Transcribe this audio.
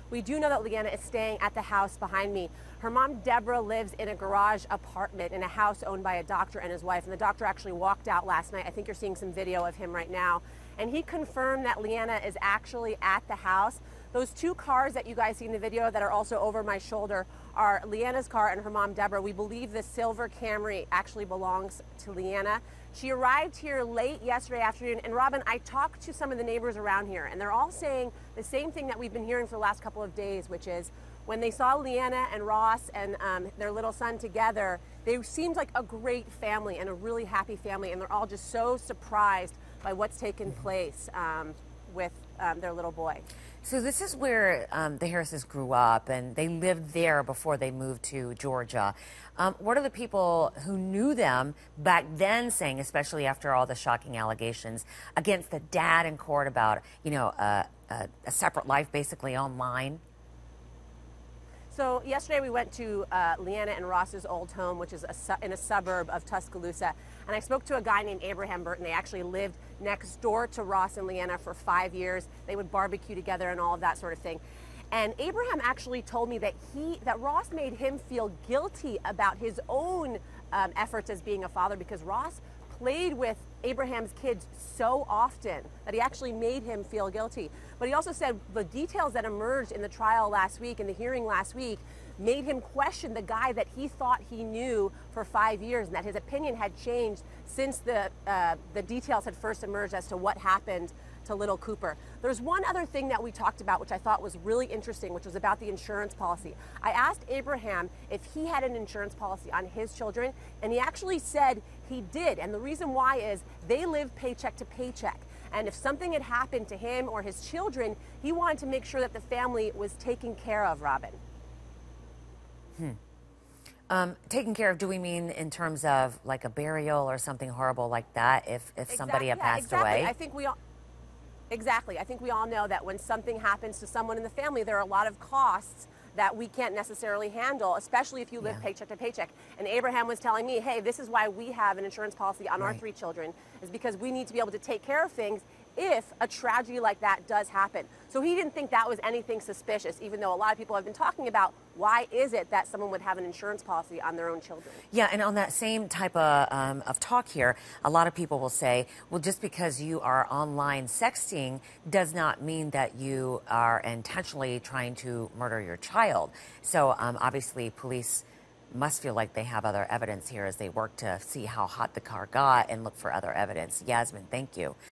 We do know that Leanna is staying at the house behind me. Her mom, Deborah, lives in a garage apartment in a house owned by a doctor and his wife. And the doctor actually walked out last night. I think you're seeing some video of him right now. And he confirmed that Leanna is actually at the house. Those two cars that you guys see in the video that are also over my shoulder are Leanna's car and her mom, Deborah. We believe the silver Camry actually belongs to Leanna. She arrived here late yesterday afternoon. And Robin, I talked to some of the neighbors around here, and they're all saying the same thing that we've been hearing for the last couple of days, which is when they saw Leanna and Ross and their little son together, they seemed like a great family and a really happy family. And they're all just so surprised by what's taken place with their little boy. So this is where the Harrises grew up, and they lived there before they moved to Georgia. What are the people who knew them back then saying, especially after all the shocking allegations against the dad in court about, you know, a separate life basically online? So yesterday we went to Leanna and Ross's old home, which is in a suburb of Tuscaloosa. And I spoke to a guy named Abraham Burton. They actually lived next door to Ross and Leanna for 5 years. They would barbecue together and all of that sort of thing. And Abraham actually told me that Ross made him feel guilty about his own efforts as being a father, because Ross played with Abraham's kids so often that he actually made him feel guilty. But he also said the details that emerged in the trial last week, in the hearing last week, made him question the guy that he thought he knew for 5 years, and that his opinion had changed since the details had first emerged as to what happened to little Cooper. There's one other thing that we talked about, which I thought was really interesting, which was about the insurance policy. I asked Abraham if he had an insurance policy on his children, and he actually said he did. And the reason why is they live paycheck to paycheck. And if something had happened to him or his children, he wanted to make sure that the family was taken care of, Robin. Taken care of, do we mean in terms of like a burial or something horrible like that if somebody had passed away? I think we all... Exactly. I think we all know that when something happens to someone in the family, there are a lot of costs that we can't necessarily handle, especially if you live paycheck to paycheck. And Abraham was telling me, hey, this is why we have an insurance policy on our 3 children, is because we need to be able to take care of things if a tragedy like that does happen. So he didn't think that was anything suspicious, even though a lot of people have been talking about why is it that someone would have an insurance policy on their own children. Yeah, and on that same type of talk here, a lot of people will say, well, just because you are online sexting does not mean that you are intentionally trying to murder your child. So obviously police must feel like they have other evidence here as they work to see how hot the car got and look for other evidence. Yasmin, thank you.